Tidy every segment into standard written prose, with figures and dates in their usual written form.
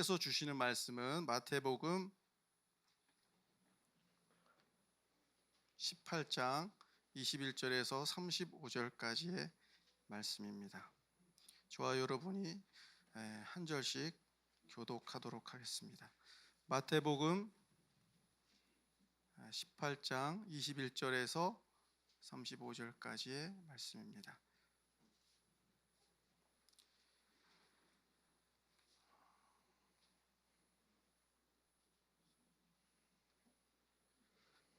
하나님께서 주시는 말씀은 마태복음 18장 21절에서 35절까지의 말씀입니다. 저와 여러분이 한 절씩 교독하도록 하겠습니다. 마태복음 18장 21절에서 35절까지의 말씀입니다.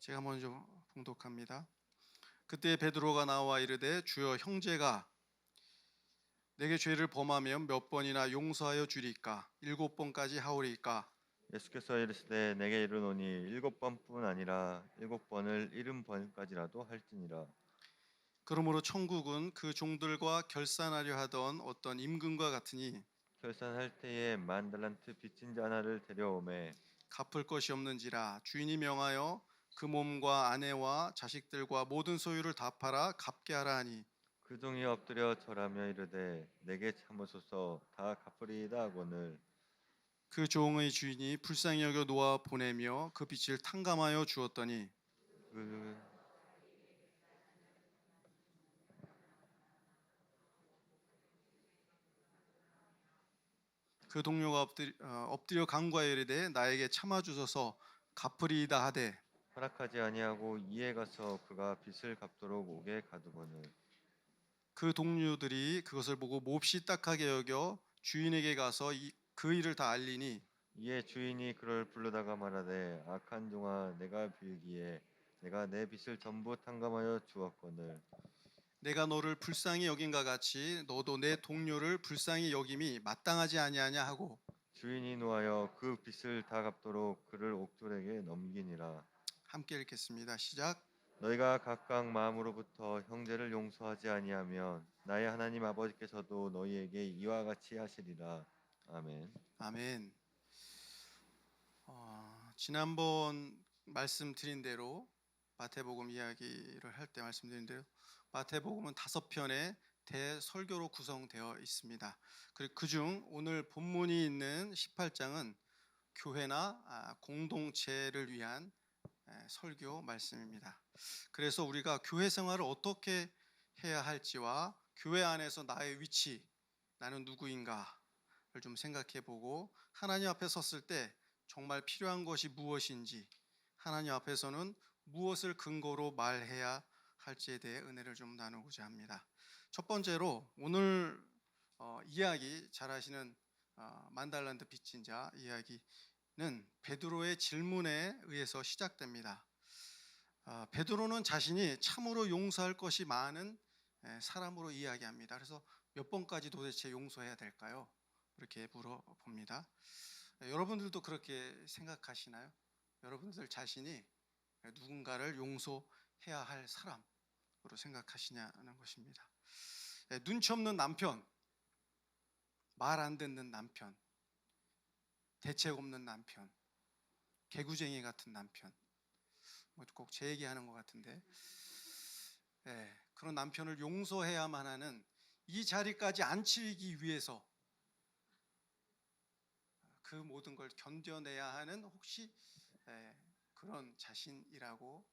제가 먼저 봉독합니다. 그때 베드로가 나와 이르되 주여, 형제가 내게 죄를 범하면 몇 번이나 용서하여 주리까? 7번까지 하오리까? 예수께서 이르시되 내게 이르노니 7번뿐 아니라 7번을 70번까지라도 할지니라. 그러므로 천국은 그 종들과 결산하려 하던 어떤 임금과 같으니 결산할 때에 10,000달란트 빚진 자 하나를 데려오매 갚을 것이 없는지라 주인이 명하여 그 몸과 아내와 자식들과 모든 소유를 다 팔아 갚게 하라 하니 그 종이 엎드려 절하며 이르되 내게 참으소서 다 갚으리이다 하거늘 그 종의 주인이 불쌍히 여겨 놓아 보내며 그 빚을 탕감하여 주었더니 그 그 동료가 엎드려 간구하여 이르되 나에게 참아 주소서 갚으리이다 하되 허락하지 아니하고 이에 가서 그가 빚을 갚도록 옥에 가두거늘 그 동료들이 그것을 보고 몹시 딱하게 여겨 주인에게 가서 그 일을 다 알리니 이에 주인이 그를 부르다가 말하되 악한 종아, 내가 빌기에 내가 내 빚을 전부 탕감하여 주었거늘 내가 너를 불쌍히 여긴가 같이 너도 내 동료를 불쌍히 여김이 마땅하지 아니하냐 하고 주인이 노하여 그 빚을 다 갚도록 그를 옥졸에게 넘기니라. 함께 읽겠습니다. 시작. 너희가 각각 마음으로부터 형제를 용서하지 아니하면 나의 하나님 아버지께서도 너희에게 이와 같이 하시리라. 아멘. 아멘. 지난번 말씀드린 대로 마태복음 이야기를 할 때 말씀드린 대로 마태복음은 5편의 대설교로 구성되어 있습니다. 그리고 그중 오늘 본문이 있는 18장은 교회나 공동체를 위한 설교 말씀입니다. 그래서 우리가 교회 생활을 어떻게 해야 할지와 교회 안에서 나의 위치, 나는 누구인가를 좀 생각해 보고 하나님 앞에 섰을 때 정말 필요한 것이 무엇인지, 하나님 앞에서는 무엇을 근거로 말해야 할지에 대해 은혜를 좀 나누고자 합니다. 첫 번째로 오늘 이야기 잘 아시는 10,000달란트 빚진 자 이야기는 베드로의 질문에 의해서 시작됩니다. 베드로는 자신이 참으로 용서할 것이 많은 사람으로 이야기합니다. 그래서 몇 번까지 도대체 용서해야 될까요? 이렇게 물어봅니다. 여러분들도 그렇게 생각하시나요? 여러분들 자신이 누군가를 용서해야 할 사람으로 생각하시냐는 것입니다. 눈치 없는 남편, 말 안 듣는 남편, 대책 없는 남편, 개구쟁이 같은 남편, 꼭 제 얘기하는 것 같은데 그런 남편을 용서해야만 하는 이 자리까지 앉히기 위해서 그 모든 걸 견뎌내야 하는 혹시 그런 자신이라고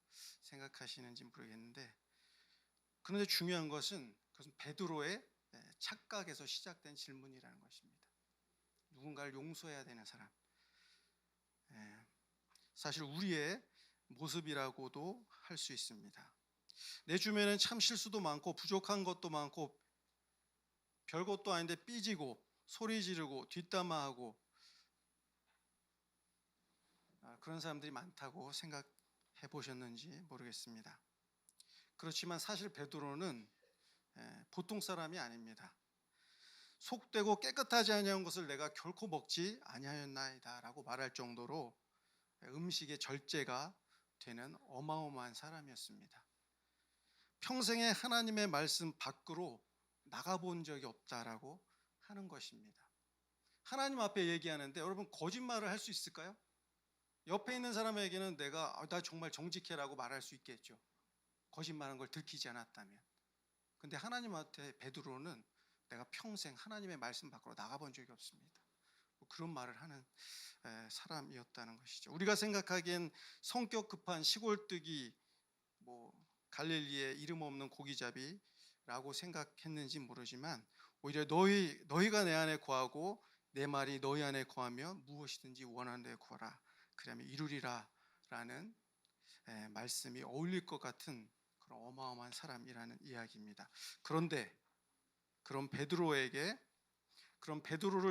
생각하시는지 모르겠는데, 그런데 중요한 것은 그것은 베드로의 착각에서 시작된 질문이라는 것입니다. 누군가를 용서해야 되는 사람, 사실 우리의 모습이라고도 할 수 있습니다. 내 주변에는 참 실수도 많고 부족한 것도 많고 별것도 아닌데 삐지고 소리 지르고 뒷담화하고 그런 사람들이 많다고 생각해 보셨는지 모르겠습니다. 그렇지만 사실 베드로는 보통 사람이 아닙니다. 속되고 깨끗하지 아니한 것을 내가 결코 먹지 아니하였나이다 라고 말할 정도로 음식의 절제가 되는 어마어마한 사람이었습니다. 평생에 하나님의 말씀 밖으로 나가본 적이 없다라고 하는 것입니다. 하나님 앞에 얘기하는데 여러분 거짓말을 할 수 있을까요? 옆에 있는 사람에게는 나 정말 정직해라고 말할 수 있겠죠. 거짓말한 걸 들키지 않았다면. 근데 하나님 앞에 베드로는 내가 평생 하나님의 말씀 밖으로 나가본 적이 없습니다. 그런 말을 하는 사람이었다는 것이죠. 우리가 생각하기엔 성격 급한 시골뜨기, 뭐 갈릴리의 이름 없는 고기잡이라고 생각했는지 모르지만, 오히려 너희가 내 안에 거하고 내 말이 너희 안에 거하며 무엇이든지 원하는 데 구하라, 그러면 이루리라라는 말씀이 어울릴 것 같은 그런 어마어마한 사람이라는 이야기입니다. 그런데 그런 베드로를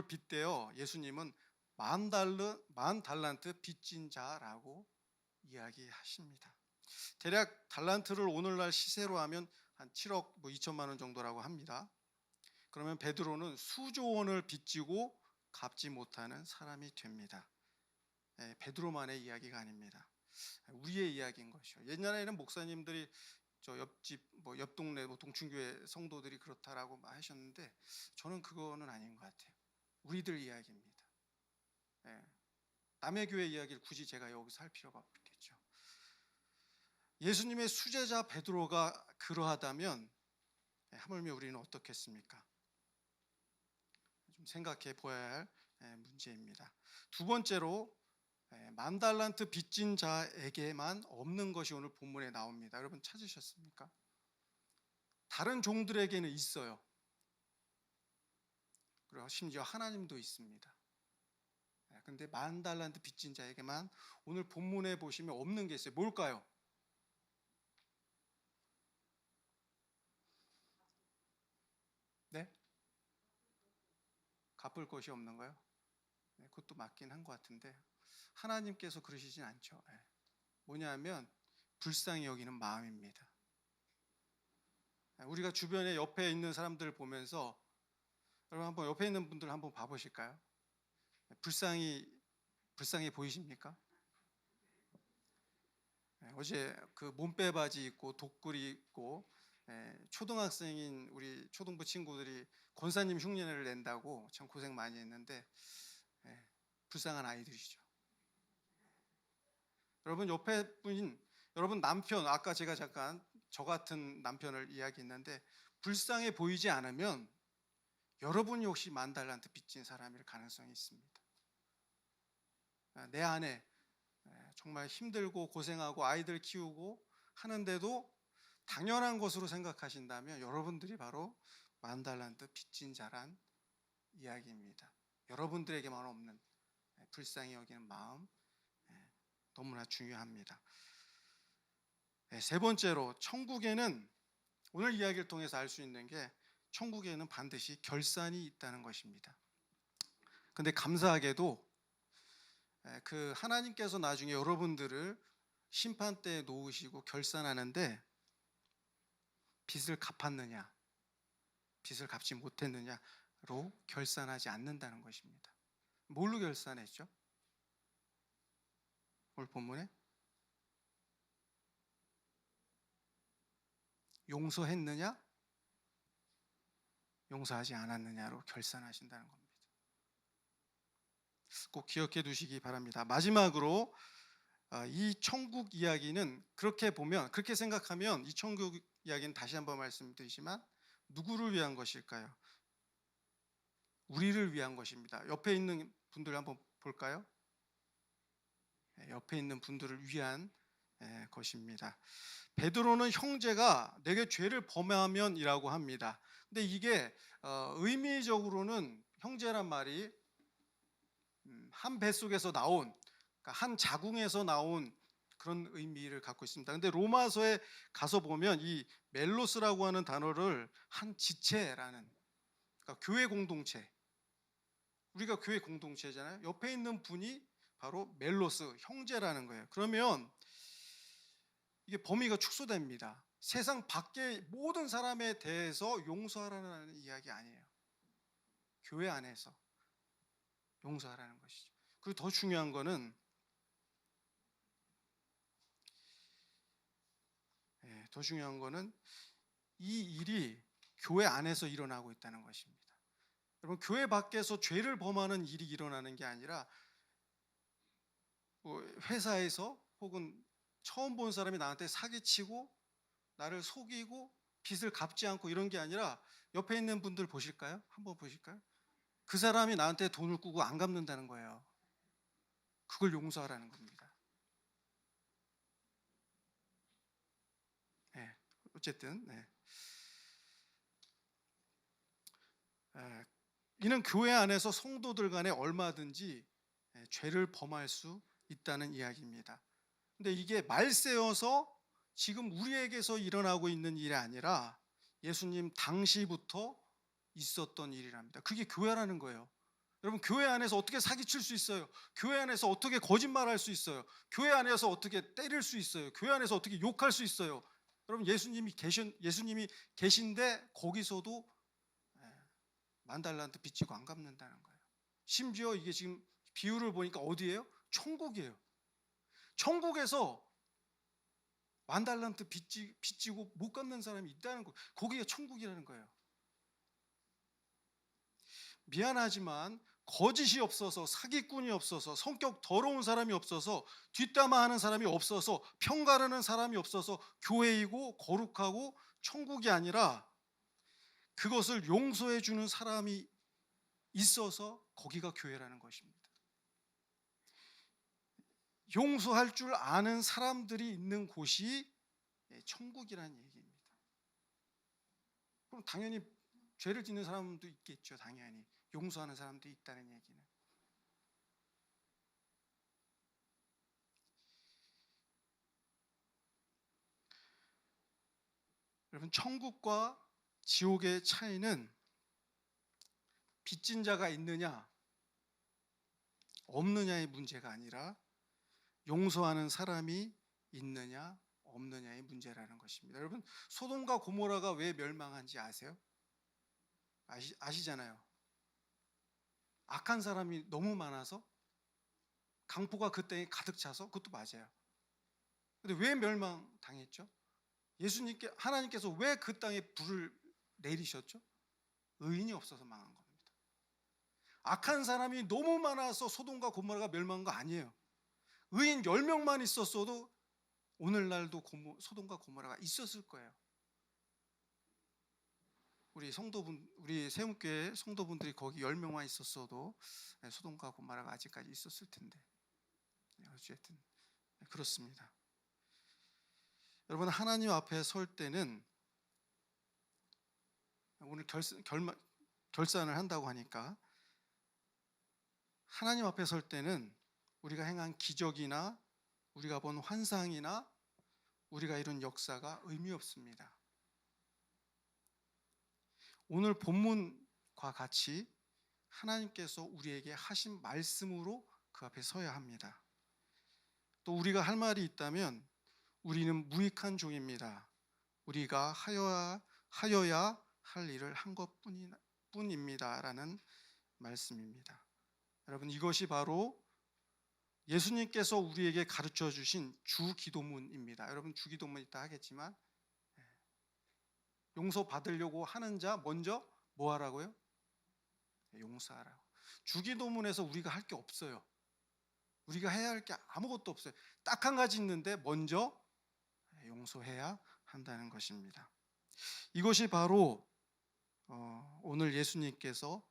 빗대어 예수님은 만 달란트 빚진 자라고 이야기하십니다. 대략 달란트를 오늘날 시세로 하면 한 7억 2천만 원 정도라고 합니다. 그러면 베드로는 수조 원을 빚지고 갚지 못하는 사람이 됩니다. 베드로만의 이야기가 아닙니다. 우리의 이야기인 것이요. 옛날에는 목사님들이 저 옆집 옆 동네 동춘교회 성도들이 그렇다라고 하셨는데, 저는 그거는 아닌 것 같아요. 우리들 이야기입니다. 남의 교회 이야기를 굳이 제가 여기서 할 필요가 없겠죠. 예수님의 수제자 베드로가 그러하다면 하물며 우리는 어떻겠습니까? 좀 생각해 보아야 할 문제입니다. 두 번째로, 만 달란트 빚진 자에게만 없는 것이 오늘 본문에 나옵니다. 여러분 찾으셨습니까? 다른 종들에게는 있어요. 그리고 심지어 하나님도 있습니다. 근데 만 달란트 빚진 자에게만 오늘 본문에 보시면 없는 게 있어요. 뭘까요? 네? 갚을 것이 없는 거요? 그것도 맞긴 한 것 같은데 하나님께서 그러시진 않죠. 뭐냐면 불쌍히 여기는 마음입니다. 우리가 주변에 옆에 있는 사람들을 보면서, 여러분 한번 옆에 있는 분들 한번 봐보실까요? 불쌍히 보이십니까? 어제 그 몸빼 바지 입고 독구리 입고 초등학생인 우리 초등부 친구들이 권사님 흉내를 낸다고 참 고생 많이 했는데, 불쌍한 아이들이죠. 여러분 옆에 분인 여러분 남편, 아까 제가 잠깐 저 같은 남편을 이야기했는데, 불쌍해 보이지 않으면 여러분이 혹시 만 달란트 빚진 사람일 가능성이 있습니다. 내 안에 정말 힘들고 고생하고 아이들 키우고 하는데도 당연한 것으로 생각하신다면 여러분들이 바로 만 달란트 빚진 자란 이야기입니다. 여러분들에게만 없는 불쌍히 여기는 마음, 너무나 중요합니다. 세 번째로, 천국에는 오늘 이야기를 통해서 알 수 있는 게, 천국에는 반드시 결산이 있다는 것입니다. 근데 감사하게도 그 하나님께서 나중에 여러분들을 심판대에 놓으시고 결산하는데, 빚을 갚았느냐 빚을 갚지 못했느냐로 결산하지 않는다는 것입니다. 뭘로 결산했죠? 오늘 본문에 용서했느냐 용서하지 않았느냐로 결산하신다는 겁니다. 꼭 기억해 두시기 바랍니다. 마지막으로, 이 천국 이야기는 그렇게 생각하면 이 천국 이야기는 다시 한번 말씀드리지만 누구를 위한 것일까요? 우리를 위한 것입니다. 옆에 있는 분들 한번 볼까요? 옆에 있는 분들을 위한 것입니다. 베드로는 형제가 내게 죄를 범하면이라고 합니다. 근데 이게 의미적으로는 형제란 말이 한 뱃속에서 나온, 그러니까 한 자궁에서 나온 그런 의미를 갖고 있습니다. 근데 로마서에 가서 보면 이 멜로스라고 하는 단어를 한 지체라는, 그러니까 교회 공동체, 우리가 교회 공동체잖아요. 옆에 있는 분이 바로 멜로스, 형제라는 거예요. 그러면 이게 범위가 축소됩니다. 세상 밖의 모든 사람에 대해서 용서하라는 이야기 아니에요. 교회 안에서 용서하라는 것이죠. 그리고 더 중요한 거는, 이 일이 교회 안에서 일어나고 있다는 것입니다. 여러분, 교회 밖에서 죄를 범하는 일이 일어나는 게 아니라, 회사에서 혹은 처음 본 사람이 나한테 사기치고 나를 속이고 빚을 갚지 않고 이런 게 아니라, 옆에 있는 분들 보실까요? 한번 보실까요? 그 사람이 나한테 돈을 꾸고 안 갚는다는 거예요. 그걸 용서하라는 겁니다. 네, 어쨌든 이는 교회 안에서 성도들 간에 얼마든지 죄를 범할 수 있다는 이야기입니다. 근데 이게 말세여서 지금 우리에게서 일어나고 있는 일이 아니라 예수님 당시부터 있었던 일이랍니다. 그게 교회라는 거예요. 여러분, 교회 안에서 어떻게 사기칠 수 있어요? 교회 안에서 어떻게 거짓말할 수 있어요? 교회 안에서 어떻게 때릴 수 있어요? 교회 안에서 어떻게 욕할 수 있어요? 여러분, 예수님이 계신데 거기서도 만 달란트 빚지고 안 갚는다는 거예요. 심지어 이게 지금 비유를 보니까 어디예요? 천국이에요. 천국에서 만 달란트 빚지고 못 갚는 사람이 있다는 거. 거기가 천국이라는 거예요. 미안하지만 거짓이 없어서, 사기꾼이 없어서, 성격 더러운 사람이 없어서, 뒷담화하는 사람이 없어서, 평가르는 사람이 없어서 교회이고 거룩하고 천국이 아니라 그것을 용서해 주는 사람이 있어서 거기가 교회라는 것입니다. 용서할 줄 아는 사람들이 있는 곳이 천국이라는 얘기입니다. 그럼 당연히 죄를 짓는 사람도 있겠죠. 당연히 용서하는 사람도 있다는 얘기는. 여러분, 천국과 지옥의 차이는 빚진 자가 있느냐 없느냐의 문제가 아니라 용서하는 사람이 있느냐 없느냐의 문제라는 것입니다. 여러분, 소돔과 고모라가 왜 멸망한지 아세요? 아시잖아요. 악한 사람이 너무 많아서, 강포가 그 땅에 가득 차서. 그것도 맞아요. 근데 왜 멸망당했죠? 하나님께서 왜 그 땅에 불을 내리셨죠? 의인이 없어서 망한 겁니다. 악한 사람이 너무 많아서 소돔과 고모라가 멸망한 거 아니에요. 의인 10명만 있었어도 오늘날도 소돔과 고모라가 있었을 거예요. 우리 세움교회 성도분들이 거기 10명만 있었어도 소돔과 고모라가 아직까지 있었을 텐데. 어쨌든 그렇습니다. 여러분, 하나님 앞에 설 때는, 오늘 결산을 한다고 하니까, 하나님 앞에 설 때는 우리가 행한 기적이나 우리가 본 환상이나 우리가 이룬 역사가 의미 없습니다. 오늘 본문과 같이 하나님께서 우리에게 하신 말씀으로 그 앞에 서야 합니다. 또 우리가 할 말이 있다면 우리는 무익한 종입니다. 우리가 하여야 할 일을 한 것뿐입니다 라는 말씀입니다. 여러분, 이것이 바로 예수님께서 우리에게 가르쳐 주신 주기도문입니다. 여러분, 주기도문 이따 하겠지만, 용서받으려고 하는 자 먼저 뭐 하라고요? 용서하라고. 주기도문에서 우리가 할 게 없어요. 우리가 해야 할 게 아무것도 없어요. 딱 한 가지 있는데 먼저 용서해야 한다는 것입니다. 이것이 바로 오늘 예수님께서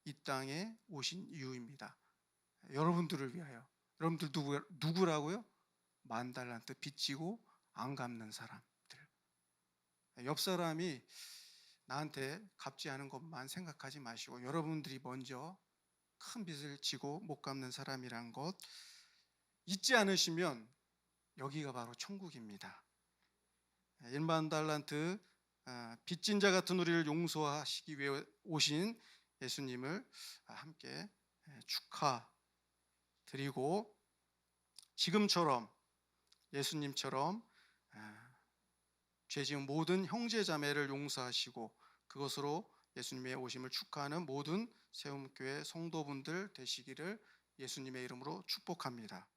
이 땅에 오신 이유입니다. 여러분들을 위하여. 여러분들 누구라고요? 만 달란트 빚지고 안 갚는 사람들. 옆 사람이 나한테 갚지 않은 것만 생각하지 마시고 여러분들이 먼저 큰 빚을 지고 못 갚는 사람이란 것 잊지 않으시면 여기가 바로 천국입니다. 1만 달란트 빚진 자 같은 우리를 용서하시기 위해 오신 예수님을 함께 축하드리고, 지금처럼 예수님처럼 죄 지은 모든 형제 자매를 용서하시고 그것으로 예수님의 오심을 축하하는 모든 세움교회 성도분들 되시기를 예수님의 이름으로 축복합니다.